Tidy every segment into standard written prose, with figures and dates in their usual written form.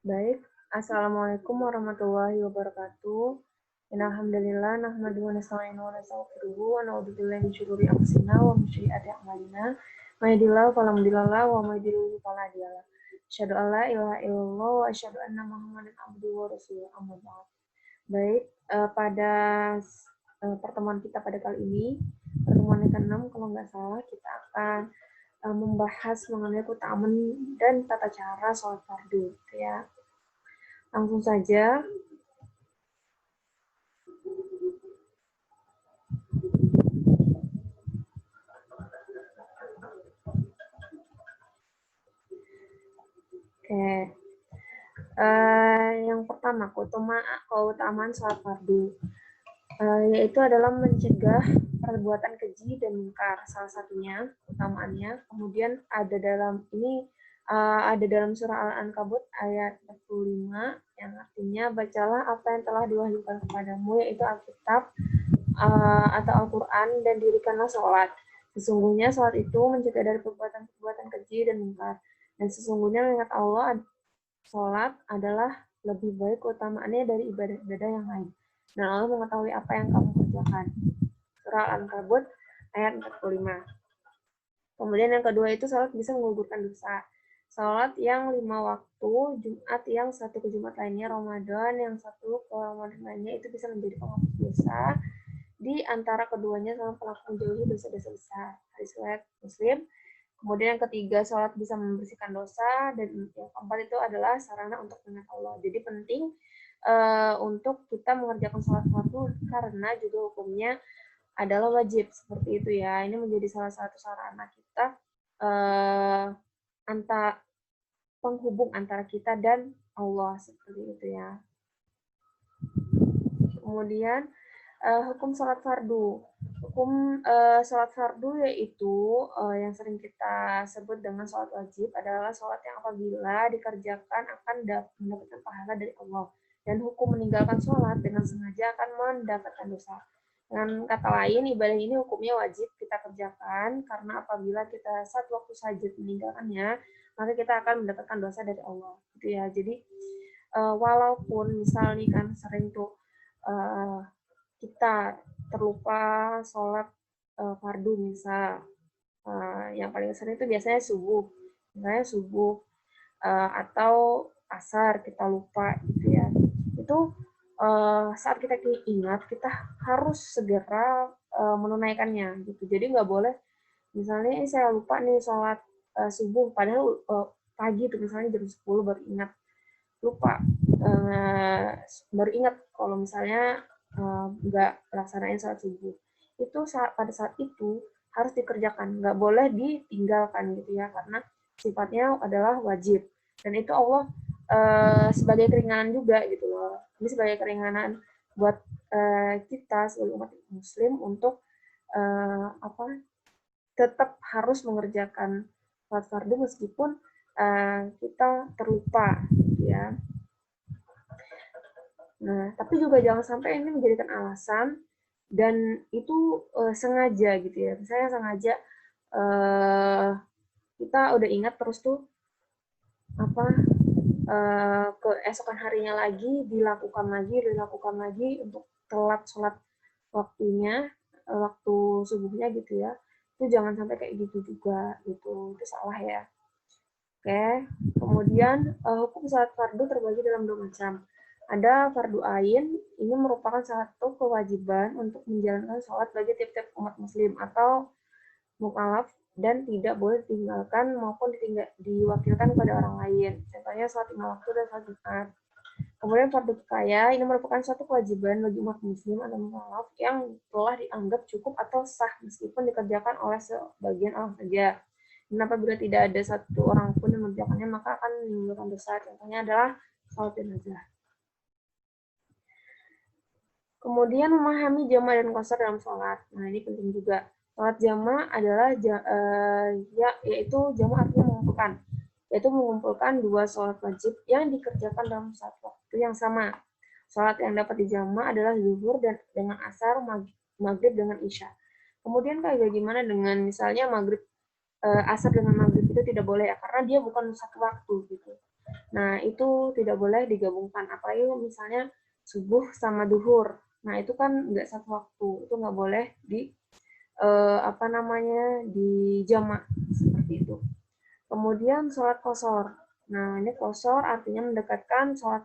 Baik, Assalamualaikum warahmatullahi wabarakatuh. Innalhamdulillah nahmaduhu wa nasta'inu wa nastaghfiruhu wa na'udzubillahi min syururi anfusina wa min sayyiati a'malina. May yahdihillahu fala mudhillalah wa may yudhlil fala hadiyalah. Asyhadu an la ilaha illallah wa asyhadu anna Muhammadan abduhu wa rasuluh. Amma ba'd. Baik, pada pertemuan kita pada kali ini, pertemuan yang ke-6 kalau nggak salah, kita akan membahas mengenai keutamaan dan tata cara sholat fardu, ya. Langsung saja. Oke. Yang pertama, keutamaan sholat fardu, yaitu adalah mencegah perbuatan keji dan mungkar. Salah satunya, utamaannya. Kemudian ada dalam surah Al-Ankabut ayat 45 yang artinya bacalah apa yang telah diwahyukan kepadamu, yaitu Alkitab atau Al-Quran, dan dirikanlah sholat. Sesungguhnya sholat itu mencegah dari perbuatan keji dan mungkar. Dan sesungguhnya mengingat Allah, sholat adalah lebih baik keutamaannya dari ibadah-ibadah yang lain. Dan Allah mengetahui apa yang kamu kerjakan. Surah Al-Ankabut ayat 45. Kemudian yang kedua itu sholat bisa menggugurkan dosa. Sholat yang 5 waktu, Jumat yang satu ke Jumat lainnya, Ramadan yang satu ke Ramadan lainnya, itu bisa menjadi penghapus dosa di antara keduanya sama pelaku menjauhi dosa-dosa besar. Hadis riwayat Muslim. Kemudian yang ketiga, sholat bisa membersihkan dosa, dan yang keempat itu adalah sarana untuk mengingat Allah. Jadi penting untuk kita mengerjakan sholat fardu karena juga hukumnya adalah wajib, seperti itu ya. Ini menjadi salah satu sarana kita penghubung antara kita dan Allah, seperti itu ya. Kemudian hukum sholat fardu. Hukum sholat fardu yaitu yang sering kita sebut dengan sholat wajib adalah sholat yang apabila dikerjakan akan mendapatkan pahala dari Allah. Dan hukum meninggalkan sholat dengan sengaja akan mendapatkan dosa. Dengan kata lain, ibadah ini hukumnya wajib kita kerjakan karena apabila kita satu waktu saja meninggalkannya, maka kita akan mendapatkan dosa dari Allah. Gitu ya. Jadi walaupun misalnya kan sering tuh kita terlupa sholat fardu misal, yang paling sering itu biasanya subuh, misalnya subuh atau asar kita lupa gitu ya. Itu saat kita ingat kita harus segera menunaikannya gitu. Jadi nggak boleh misalnya saya lupa nih sholat subuh padahal pagi tuh misalnya jam 10 baru ingat, lupa baru ingat kalau misalnya nggak laksanain sholat subuh. Itu pada saat itu harus dikerjakan, nggak boleh ditinggalkan gitu ya, karena sifatnya adalah wajib. Dan itu Allah sebagai keringanan juga gitu loh. Ini sebagai keringanan buat kita sebagai umat muslim untuk tetap harus mengerjakan sholat fardu meskipun kita terlupa gitu ya. Nah, tapi juga jangan sampai ini menjadikan alasan dan itu sengaja gitu ya. Misalnya sengaja kita udah ingat terus tuh keesokan harinya lagi dilakukan lagi untuk telat sholat waktunya, waktu subuhnya gitu ya. Itu jangan sampai kayak gitu juga gitu. Itu salah ya. Oke. Kemudian hukum sholat fardu terbagi dalam 2 macam. Ada fardu ain, ini merupakan satu kewajiban untuk menjalankan sholat bagi tiap-tiap umat muslim atau mukallaf dan tidak boleh ditinggalkan maupun diwakilkan kepada orang lain. Contohnya sholat 5 waktu dan sholat Jumat. Kemudian fardu kifayah, ini merupakan suatu kewajiban bagi umat muslim atau mukallaf yang telah dianggap cukup atau sah meskipun dikerjakan oleh sebagian orang saja. Dan apabila tidak ada satu orang pun yang mengerjakannya, maka akan menimbulkan dosa. Contohnya adalah sholat jenazah. Kemudian memahami jama' dan qasar dalam sholat. Nah, ini penting juga. Sholat jama' adalah yaitu jama' artinya mengumpulkan. Yaitu mengumpulkan 2 sholat wajib yang dikerjakan dalam satu waktu yang sama. Sholat yang dapat dijama' adalah zuhur dan dengan asar, maghrib dengan isya. Kemudian kayak gimana dengan misalnya maghrib, asar dengan maghrib itu tidak boleh ya, karena dia bukan satu waktu gitu. Nah, itu tidak boleh digabungkan. Apalagi misalnya subuh sama duhur. Nah, itu kan nggak satu waktu. Itu nggak boleh dijamak seperti itu. Kemudian sholat qashar. Nah, ini qashar artinya mendekatkan sholat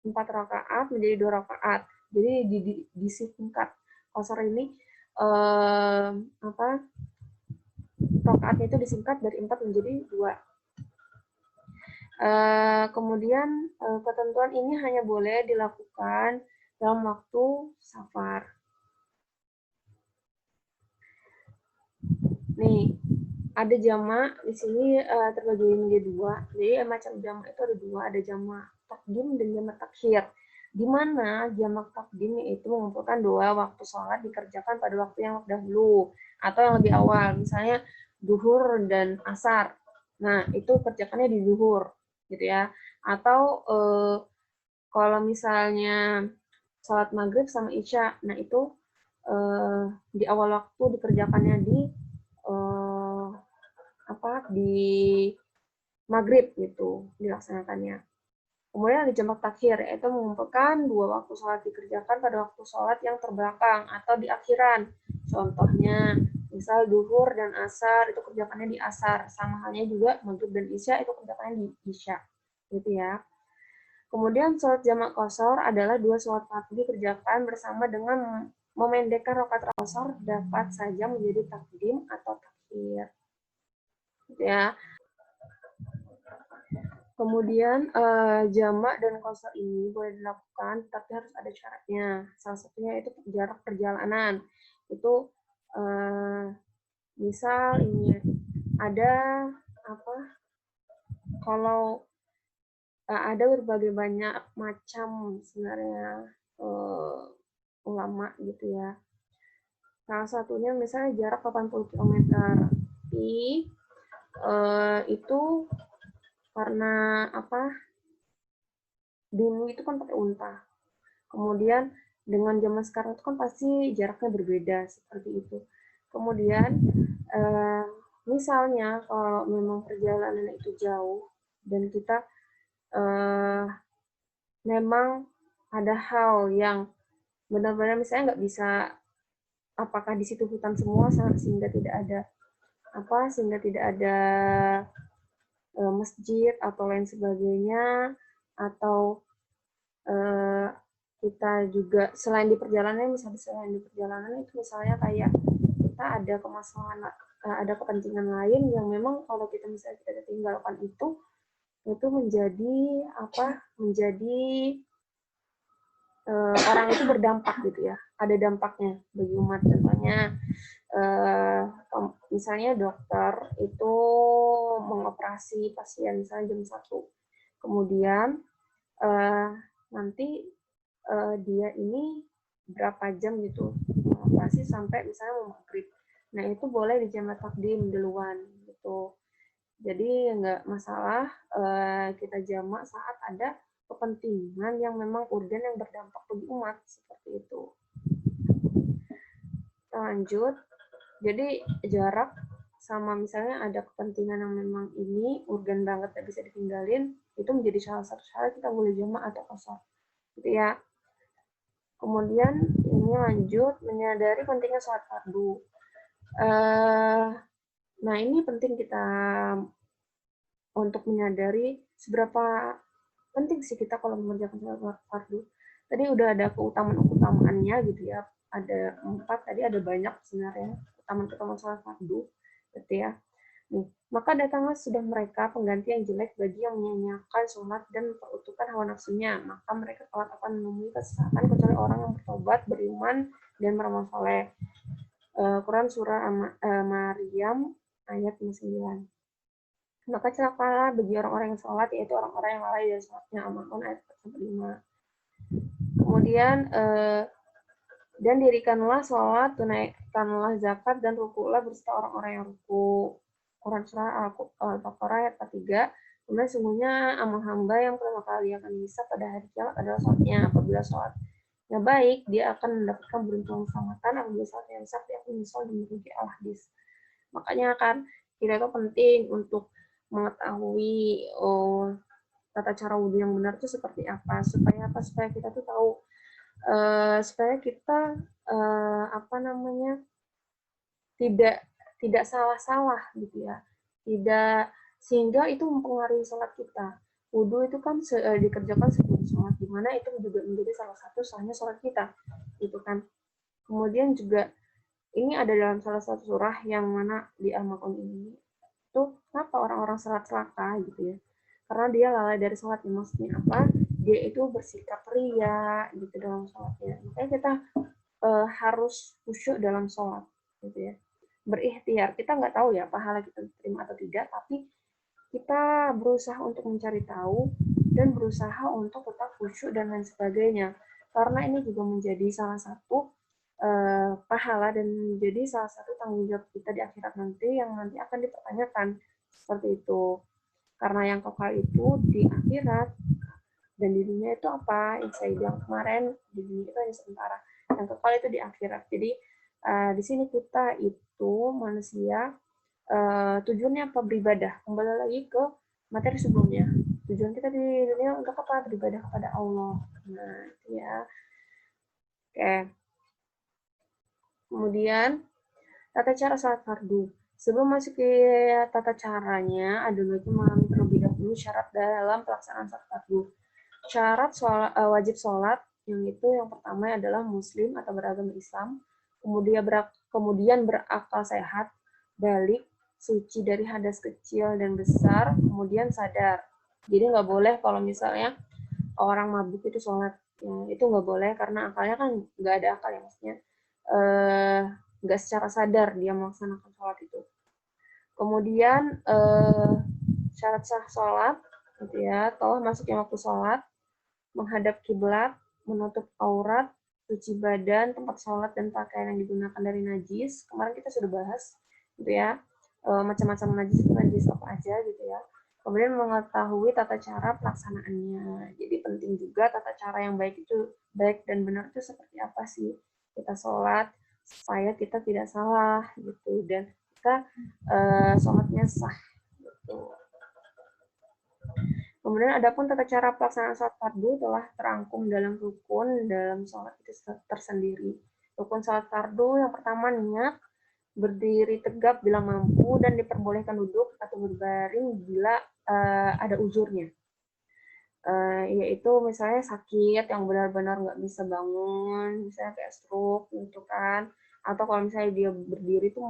4 rakaat menjadi 2 rakaat. Jadi disingkat. Qashar ini eh, rakaatnya itu disingkat dari 4 menjadi 2. Kemudian ketentuan ini hanya boleh dilakukan dalam waktu safar. Nih, ada jamak di sini terbagi menjadi 2. Jadi macam jamak itu ada 2, ada jamak takdim dan jamak takhir. Di mana jamak takdim itu mengumpulkan 2 waktu sholat dikerjakan pada waktu yang dahulu atau yang lebih awal, misalnya duhur dan asar. Nah, itu kerjakannya di duhur, gitu ya. Atau kalau misalnya sholat maghrib sama isya, nah itu di awal waktu dikerjakannya eh, di maghrib gitu dilaksanakannya. Kemudian ada jamak takhir, yaitu mengumpulkan 2 waktu sholat dikerjakan pada waktu sholat yang terbelakang atau di akhiran. Contohnya, misal duhur dan asar itu kerjakannya di asar, sama halnya juga maghrib dan isya itu kerjakannya di isya, gitu ya. Kemudian sholat jamak qashar adalah 2 sholat fardu dikerjakan bersama dengan memendekkan rakaat qashar dapat saja menjadi takdim atau takhir. Gitu ya. Kemudian jamak dan qashar ini boleh dilakukan, tapi harus ada syaratnya. Salah satunya itu jarak perjalanan. Itu misal ini ada kalau ada berbagai banyak macam sebenarnya ulama gitu ya. Salah satunya misalnya jarak 80 km. Tapi itu karena dulu itu kan pakai unta. Kemudian dengan zaman sekarang itu kan pasti jaraknya berbeda seperti itu. Kemudian misalnya kalau memang perjalanan itu jauh dan kita memang ada hal yang benar-benar misalnya nggak bisa, apakah di situ hutan semua sehingga tidak ada masjid atau lain sebagainya, atau kita juga selain di perjalanan itu misalnya kayak kita ada kemaslahan, ada kepentingan lain yang memang kalau kita misalnya kita tinggalkan itu menjadi orang itu berdampak gitu ya, ada dampaknya bagi umat. Contohnya misalnya dokter itu mengoperasi pasien misalnya jam 1, kemudian nanti dia ini berapa jam gitu mengoperasi sampai misalnya mau maghrib. Nah itu boleh dijamak takdim duluan gitu. Jadi nggak masalah kita jamak saat ada kepentingan yang memang urgen yang berdampak bagi umat seperti itu. Kita lanjut. Jadi jarak sama misalnya ada kepentingan yang memang ini urgen banget gak bisa ditinggalin, itu menjadi salah satu syarat kita boleh jamak atau qashar. Gitu ya. Kemudian ini lanjut menyadari pentingnya sholat fardu. Nah ini penting kita untuk menyadari seberapa penting sih kita kalau mengerjakan sholat fardu. Tadi udah ada keutamaan-keutamaannya gitu ya. Ada 4, tadi ada banyak sebenarnya keutamaan sholat fardu gitu ya. Nih, maka datanglah sudah mereka pengganti yang jelek bagi yang menyanyiakan sholat dan perutukan hawa nafsunya. Maka mereka kelak akan menemui kesesatan kecuali orang yang bertobat, beriman, dan beramal soleh. Quran surah Maryam ayat 9. Maka celakalah bagi orang-orang yang sholat, yaitu orang-orang yang lalai dari sholatnya. Al-Ma'un ayat 45. Kemudian dan dirikanlah sholat, tunaikanlah zakat, dan rukulah beserta orang-orang yang ruku. Quran surah Al-Baqarah ayat 43. Kemudian sungguhnya amal hamba yang pertama kali akan dihisab pada hari kiamat adalah sholatnya. Apabila sholatnya baik, dia akan mendapatkan beruntung keselamatan. Apabila sholatnya rusak, dia akan menyesal dan merugi. Al-Hadis. Makanya kan kita itu penting untuk mengetahui tata cara wudhu yang benar itu seperti apa, supaya kita tuh tahu, supaya kita apa namanya, tidak salah-salah gitu ya, tidak, sehingga itu mempengaruhi sholat kita. Wudhu itu kan dikerjakan sebelum sholat, dimana itu juga menjadi salah satu sahnya sholat kita, gitu kan. Kemudian juga ini ada dalam salah satu surah yang mana di Al-Ma'un ini, itu kenapa orang-orang sholat celaka gitu ya, karena dia lalai dari sholatnya. Maksudnya apa? Dia itu bersikap ria gitu dalam sholatnya. Makanya kita harus khusyuk dalam sholat gitu ya, berikhtiar. Kita nggak tahu ya pahala kita terima atau tidak, tapi kita berusaha untuk mencari tahu dan berusaha untuk tetap khusyuk dan lain sebagainya, karena ini juga menjadi salah satu pahala dan menjadi salah satu tanggung jawab kita di akhirat nanti, yang nanti akan dipertanyakan seperti itu. Karena yang kekal itu di akhirat, dan di dunia itu apa yang saya bilang kemarin, di dunia itu hanya sementara, yang kekal itu di akhirat. Jadi di sini kita itu manusia, tujuannya apa? Beribadah. Kembali lagi ke materi sebelumnya, tujuan kita di dunia untuk apa? Beribadah kepada Allah. Nah, ya. Oke. Kemudian tata cara salat fardu. Sebelum masuk ke tata caranya, ada lagi memahami terlebih dahulu syarat dalam pelaksanaan salat fardu. Syarat wajib sholat yang itu yang pertama adalah muslim atau beragama Islam, kemudian berakal sehat, balik, suci dari hadas kecil dan besar, kemudian sadar. Jadi nggak boleh kalau misalnya orang mabuk itu sholat, ya, itu nggak boleh karena akalnya kan nggak ada akal ya, maksudnya nggak secara sadar dia melaksanakan sholat itu. Kemudian syarat sah sholat, gitu ya, telah masuknya waktu sholat, menghadap kiblat, menutup aurat, cuci badan, tempat sholat, dan pakaian yang digunakan dari najis. Kemarin kita sudah bahas, gitu ya, macam-macam najis itu najis apa aja, gitu ya. Kemudian mengetahui tata cara pelaksanaannya. Jadi penting juga tata cara yang baik itu, baik dan benar itu seperti apa sih kita sholat, supaya kita tidak salah, gitu, dan kita sholatnya sah, gitu. Kemudian adapun tata cara pelaksanaan sholat fardu telah terangkum dalam rukun dalam sholat itu tersendiri. Rukun sholat fardu yang pertama niat, berdiri tegap bila mampu dan diperbolehkan duduk atau berbaring bila ada uzurnya. Yaitu misalnya sakit yang benar-benar nggak bisa bangun, misalnya kayak stroke gitu kan, atau kalau misalnya dia berdiri itu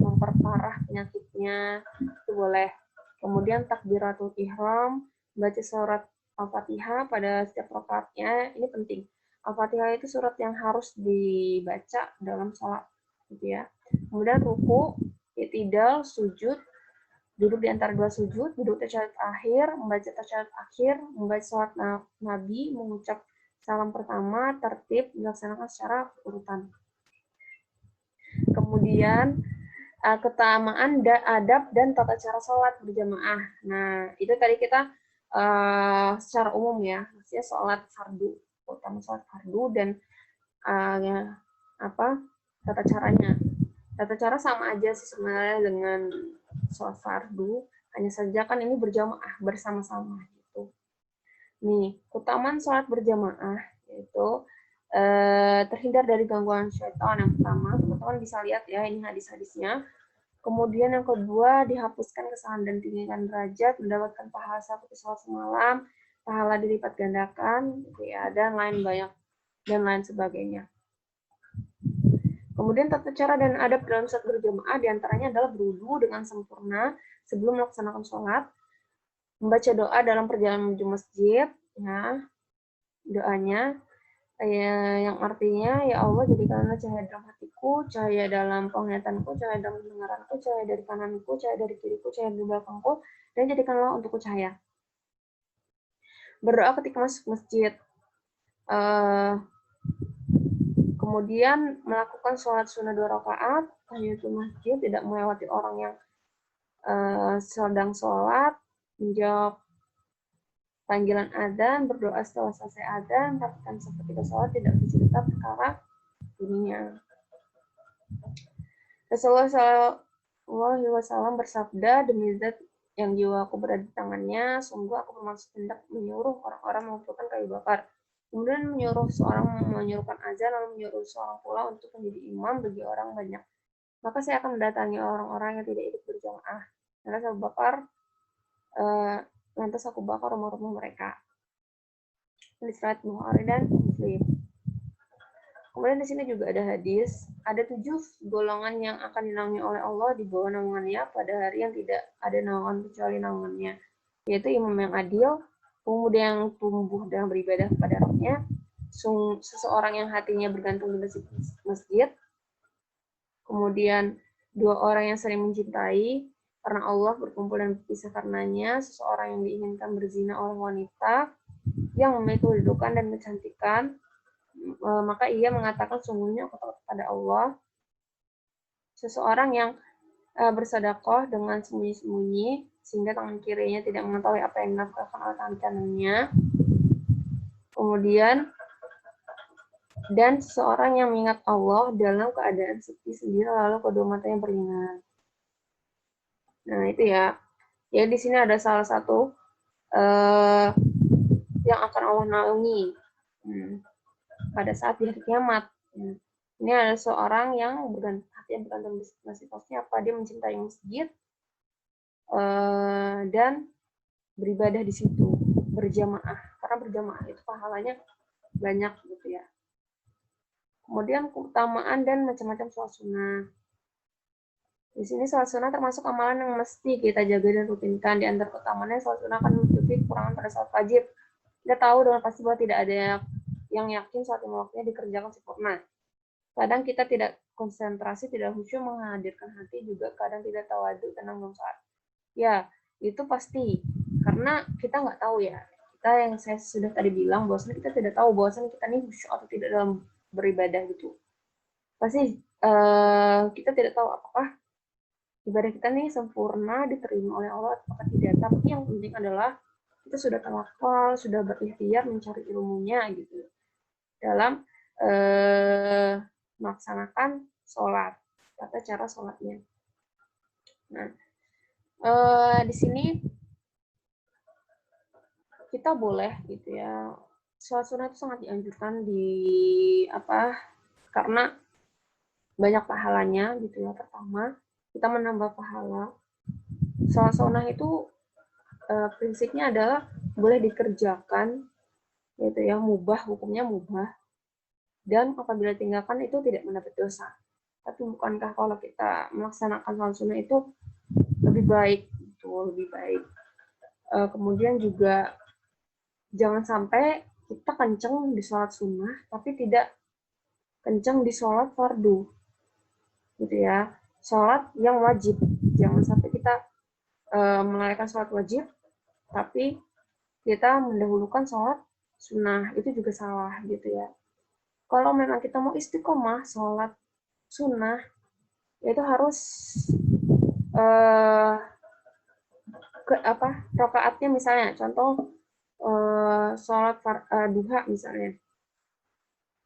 memperparah penyakitnya, itu boleh. Kemudian takbiratul ihram, baca surat Al-Fatihah pada setiap rakaatnya, ini penting. Al-Fatihah itu surat yang harus dibaca dalam sholat, gitu ya. Kemudian ruku, i'tidal, sujud, duduk di antara dua sujud, duduk tasyahud akhir, membaca tasyahud akhir, membaca sholat Nabi, mengucap salam pertama, tertib, dilaksanakan secara urutan. Kemudian keutamaan, adab, dan tata cara sholat berjamaah. Nah, itu tadi kita secara umum ya, maksudnya sholat fardu, utama sholat fardu dan tata caranya. Tata cara sama aja sih sebenarnya dengan sholat fardu, hanya saja kan ini berjamaah bersama-sama gitu. Nih, keutamaan sholat berjamaah yaitu terhindar dari gangguan syaitan. Yang pertama, teman-teman bisa lihat ya ini hadis-hadisnya. Kemudian yang kedua, dihapuskan kesalahan dan tinggikan derajat, mendapatkan pahala seperti sholat semalam, pahala dilipat gandakan, ya, dan lain banyak dan lain sebagainya. Kemudian tata cara dan adab dalam sholat berjamaah diantaranya adalah berwudu dengan sempurna sebelum melaksanakan sholat, membaca doa dalam perjalanan menuju masjid, ya, doanya yang artinya, ya Allah jadikanlah cahaya dalam hatiku, cahaya dalam penglihatanku, cahaya dalam pendengaranku, cahaya dari kananku, cahaya dari kiriku, cahaya dari belakangku, dan jadikanlah untukku cahaya. Berdoa ketika masuk masjid. Kemudian melakukan sholat sunnah 2 rakaat, tahiyatul masjid, tidak melewati orang yang sedang sholat, menjawab panggilan adzan, berdoa setelah selesai adzan, melakukan seperti sholat, tidak bercerita perkara dunia. Rasulullah SAW bersabda, demi zat yang jiwaku berada di tangannya, sungguh aku bermaksud hendak menyuruh orang-orang mengumpulkan kayu bakar. Kemudian menyuruh seorang menyuruhkan azan, lalu menyuruh seorang pula untuk menjadi imam bagi orang banyak. Maka saya akan mendatangi orang-orang yang tidak ikut berjamaah. Lantas Abu Bakar, lantas aku bakar rumah-rumah mereka. Riwayat Bukhari dan Muslim. Kemudian di sini juga ada hadis, ada 7 golongan yang akan dinaungi oleh Allah di bawah naungannya pada hari yang tidak ada naungan kecuali naungannya, yaitu imam yang adil, pemuda yang tumbuh dan beribadah kepada Rabbnya, seseorang yang hatinya bergantung di masjid, kemudian 2 orang yang saling mencintai karena Allah berkumpul dan berpisah karenanya, seseorang yang diinginkan berzina oleh wanita yang memiliki kedudukan dan kecantikan, maka ia mengatakan sungguhnya aku takut kepada Allah. Seseorang yang bersedekah dengan sembunyi-sembunyi sehingga tangan kirinya tidak mengetahui apa yang dinafkahkan oleh tangan kanannya. Kemudian dan seseorang yang mengingat Allah dalam keadaan sepi sendiri lalu kedua matanya berlinang. Nah itu ya. Ya di sini ada salah satu yang akan Allah naungi pada saat di hari kiamat. Ini ada seorang yang bergantung masing-masing apa dia mencintai masjid dan beribadah di situ berjamaah, karena berjamaah itu pahalanya banyak gitu ya. Kemudian keutamaan dan macam-macam sholat sunnah. Di sini sholat sunnah termasuk amalan yang mesti kita jaga dan rutinkan. Di antara keutamaannya sholat sunnah akan menutupi kekurangan pada sholat wajib. Kita tahu dengan pasti bahwa tidak ada yang yakin sholat lima waktunya dikerjakan sempurna. Kadang kita tidak konsentrasi, tidak khusyuk menghadirkan hati, juga kadang tidak tawadu tenang dalam sholat. Ya, itu pasti. Karena kita nggak tahu ya. Kita yang saya sudah tadi bilang, bahwasanya kita tidak tahu bahwasanya kita ini khusyuk atau tidak dalam beribadah gitu. Pasti kita tidak tahu apakah ibadah kita nih sempurna diterima oleh Allah atau tidak. Tapi yang penting adalah kita sudah tawakal, sudah berikhtiar mencari ilmunya gitu dalam melaksanakan sholat, tata cara sholatnya. Nah, di sini kita boleh gitu ya, sholat sunnah itu sangat dianjurkan karena banyak pahalanya gitu ya. Pertama, kita menambah pahala. Sholat sunnah itu prinsipnya adalah boleh dikerjakan, yaitu yang mubah, hukumnya mubah, dan apabila tinggalkan itu tidak mendapat dosa. Tapi bukankah kalau kita melaksanakan sholat sunnah itu lebih baik, itu lebih baik. Kemudian juga jangan sampai kita kenceng di sholat sunnah, tapi tidak kenceng di sholat fardu, gitu ya. Sholat yang wajib, jangan sampai kita melalaikan sholat wajib, tapi kita mendahulukan sholat sunnah, itu juga salah, gitu ya. Kalau memang kita mau istiqomah sholat sunnah, itu harus rakaatnya misalnya, contoh sholat duha misalnya,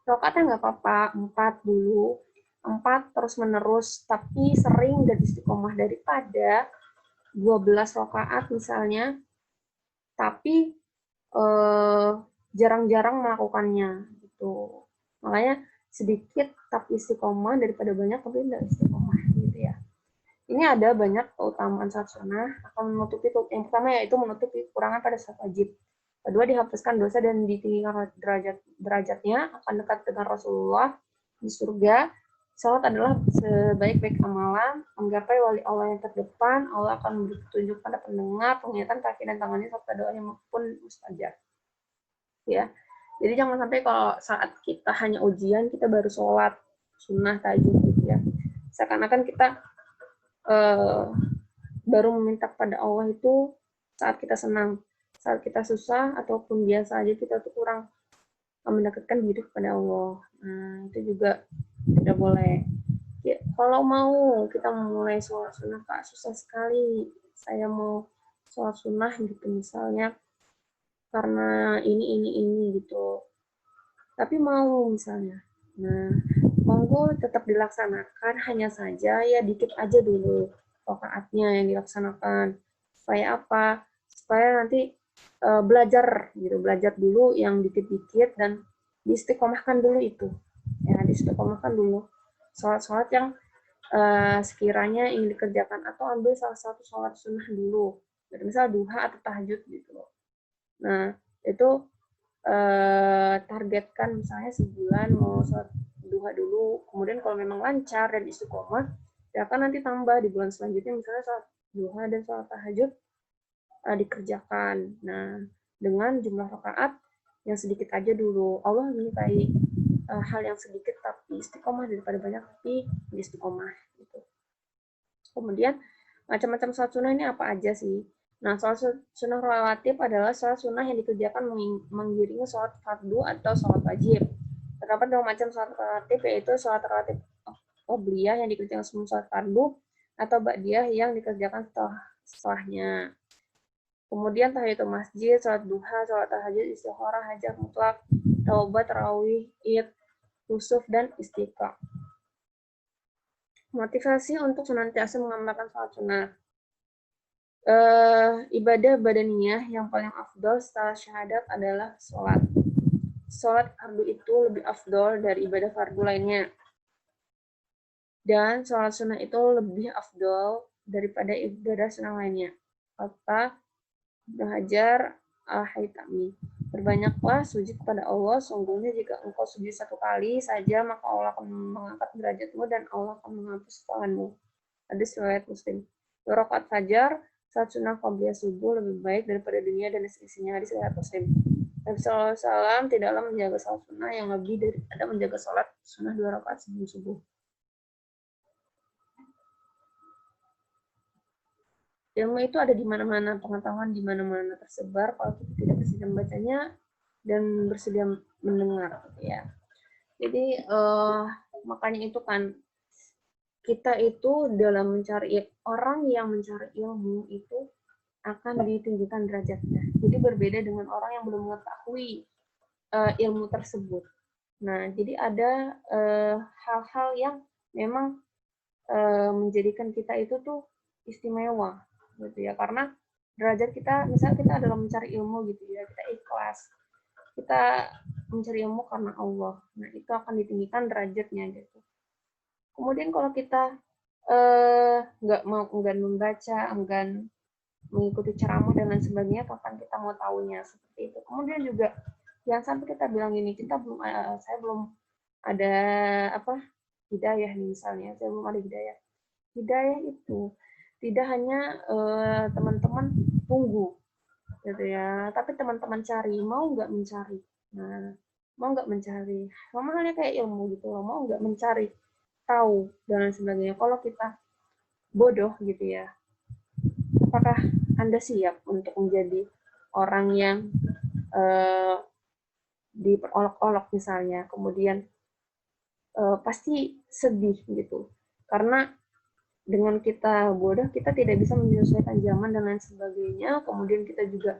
rakaatnya nggak apa-apa 4 dulu, 4 terus menerus, tapi sering dan istiqomah, daripada 12 rakaat misalnya, tapi jarang-jarang melakukannya gitu. Makanya sedikit tapi istiqomah daripada banyak tapi tidak istiqomah gitu ya. Ini ada banyak keutamaan sholat sunnah, akan menutupi, yang pertama yaitu menutupi kekurangan pada sholat wajib. Kedua, dihapuskan dosa dan ditinggikan derajatnya, akan dekat dengan Rasulullah di surga. Sholat adalah sebaik-baik amalan, menggapai wali Allah yang terdepan, Allah akan memberi petunjuk pada pendengar, penglihatan kaki dan tangannya, serta doanya maupun mustajab. Ya, jadi jangan sampai kalau saat kita hanya ujian, kita baru sholat sunnah tahajud gitu ya. Seakan-akan kita baru meminta pada Allah itu saat kita senang. Saat kita susah ataupun biasa aja kita tuh kurang mendekatkan diri kepada Allah. Nah, itu juga tidak boleh. Ya, kalau mau kita mulai sholat sunnah, Kak, susah sekali. Saya mau sholat sunnah gitu misalnya karena ini gitu. Tapi mau misalnya. Nah, monggo tetap dilaksanakan, hanya saja ya dikit aja dulu rakaatnya yang dilaksanakan. Supaya apa? Supaya nanti belajar gitu, belajar dulu yang dikit-dikit dan diistiqomahkan dulu itu. Ya, diistiqomahkan dulu. Sholat-sholat yang sekiranya ingin dikerjakan atau ambil salah satu sholat sunnah dulu. Jadi misal duha atau tahajud gitu loh. Nah, itu targetkan misalnya sebulan mau sholat duha dulu, kemudian kalau memang lancar dan istiqomah, ya kan nanti tambah di bulan selanjutnya misalnya sholat duha dan sholat tahajud dikerjakan. Nah, dengan jumlah rakaat yang sedikit aja dulu. Allah menyukai hal yang sedikit tapi istiqomah daripada banyak tapi istiqomah gitu. Kemudian macam-macam sholat sunnah ini apa aja sih? Nah, sholat sunnah relatif adalah sholat sunnah yang dikerjakan mengiringi sholat fardu atau sholat wajib. Terdapat dua macam sholat relatif, yaitu sholat relatif qobliyah yang dikerjakan sebelum sholat fardu atau ba'diyah yang dikerjakan setelahnya. Kemudian tahiyatul masjid, sholat duha, sholat tahajud, istikharah, hajat mutlak, taubat, tarawih, id, khusuf, dan istiqa. Motivasi untuk senantiasa mengamalkan sholat sunnah. Ibadah badaniyah yang paling afdol setelah syahadat adalah sholat. Sholat fardu itu lebih afdol dari ibadah fardu lainnya. Dan sholat sunnah itu lebih afdol daripada ibadah sunnah lainnya. Kata Ibnu Hajar Al-Haytami. Berbanyaklah sujud kepada Allah, sungguhnya jika engkau sujud satu kali saja, maka Allah akan mengangkat derajatmu dan Allah akan menghapus kesalahanmu. Hadis riwayat Muslim. 2 rakaat fajar, saat sunnah qobliyah subuh lebih baik daripada dunia dan isinya. Hadis riwayat Muslim. Nabi SAW tidaklah menjaga salat sunnah yang lebih daripada menjaga salat sunnah 2 rakaat sebelum subuh. Ilmu itu ada di mana-mana, pengetahuan di mana-mana tersebar kalau kita tidak bersedia membacanya dan bersedia mendengar, ya. Jadi makanya itu kan kita itu dalam mencari orang yang mencari ilmu itu akan ditinggikan derajatnya. Jadi berbeda dengan orang yang belum mengetahui ilmu tersebut. Nah, jadi ada hal-hal yang memang menjadikan kita itu tuh istimewa gitu ya, karena derajat kita, misalnya kita dalam mencari ilmu gitu ya, kita ikhlas, kita mencari ilmu karena Allah, nah itu akan ditinggikan derajatnya gitu. Kemudian kalau kita enggan membaca, enggan mengikuti ceramah dan lain sebagainya, kapan kita mau tahunya seperti itu. Kemudian juga jangan sampai kita bilang gini, saya belum ada hidayah misalnya, saya belum ada hidayah. Hidayah itu tidak hanya teman-teman tunggu gitu ya, tapi teman-teman cari, mau nggak mencari. Nah, mau nggak mencari, sama halnya kayak ilmu gitu loh, mau nggak mencari tahu dan lain sebagainya. Kalau kita bodoh gitu ya, apakah Anda siap untuk menjadi orang yang diperolok-olok misalnya, kemudian pasti sedih gitu, karena dengan kita bodoh, kita tidak bisa menyesuaikan zaman dan lain sebagainya. Kemudian kita juga,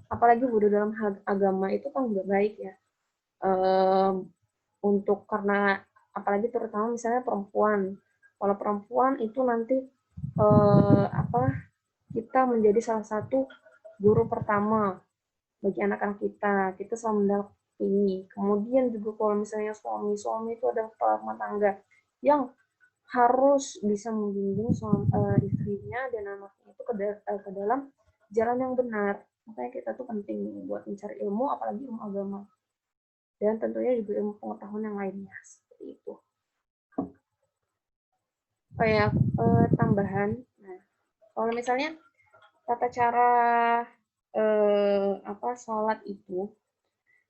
apalagi bodoh dalam hal agama itu kan nggak baik ya. Untuk karena apalagi terutama misalnya perempuan. Kalau perempuan itu nanti kita menjadi salah satu guru pertama bagi anak-anak kita. Kita selalu mendampingi. Kemudian juga kalau misalnya suami itu adalah kepala rumah tangga yang harus bisa membimbing istrinya dan anaknya itu ke dalam jalan yang benar. Makanya kita tuh penting buat mencari ilmu, apalagi ilmu agama. Dan tentunya juga ilmu pengetahuan yang lainnya. Seperti itu. Kayak tambahan, nah, kalau misalnya tata cara sholat itu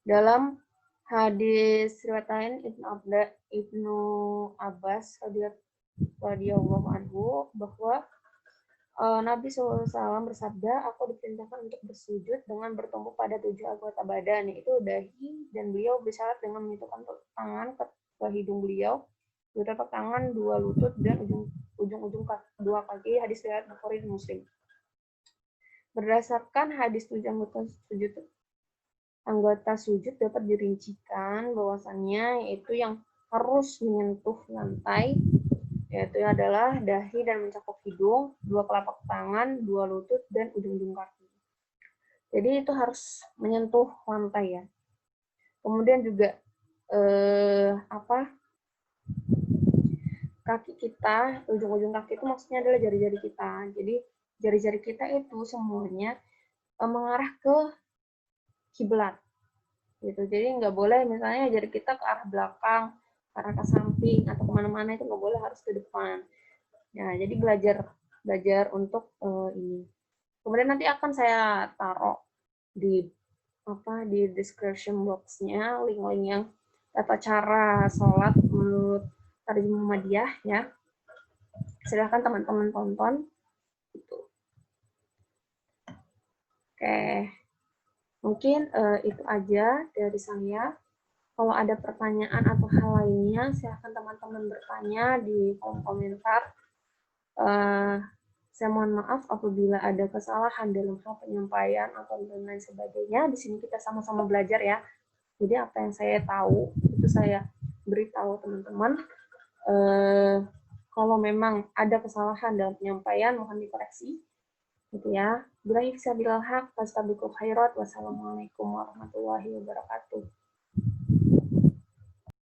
dalam hadis riwayat lain Ibnu Abbas radhiyallahu anhu bahwa Nabi SAW bersabda, aku diperintahkan untuk bersujud dengan bertumpu pada 7 anggota badan, yaitu dahi, dan beliau bersyarat dengan menyentuhkan tangan ke hidung beliau, telapak tangan, 2 lutut, dan ujung-ujung 2 kaki. Hadis riwayat Bukhari dan Muslim. Berdasarkan hadis 7 anggota sujud dapat dirincikan bahwasannya yaitu yang harus menyentuh lantai yaitu adalah dahi dan mencakup hidung, dua telapak tangan, dua lutut, dan ujung-ujung kaki. Jadi itu harus menyentuh lantai ya. Kemudian juga kaki kita, ujung-ujung kaki itu maksudnya adalah jari-jari kita. Jadi jari-jari kita itu semuanya mengarah ke kiblat. Gitu. Jadi nggak boleh misalnya jari kita ke arah belakang, ke arah ke samping atau kemana-mana, itu nggak boleh, harus ke depan. Ya, jadi belajar untuk ini. Kemudian nanti akan saya taruh di di description box-nya link-link yang tata cara sholat menurut Tarjih Muhammadiyah ya. Silahkan teman-teman tonton. Gitu. Oke, mungkin itu aja dari saya. Kalau ada pertanyaan atau hal lainnya, silahkan teman-teman bertanya di kolom komentar. Saya mohon maaf apabila ada kesalahan dalam hal penyampaian atau dan lain sebagainya. Di sini kita sama-sama belajar ya. Jadi apa yang saya tahu itu saya beritahu teman-teman. Kalau memang ada kesalahan dalam penyampaian, mohon dikoreksi. Gitu ya. Billahi fisabilillah haq, fastabiqul khairat. Wassalamualaikum warahmatullahi wabarakatuh.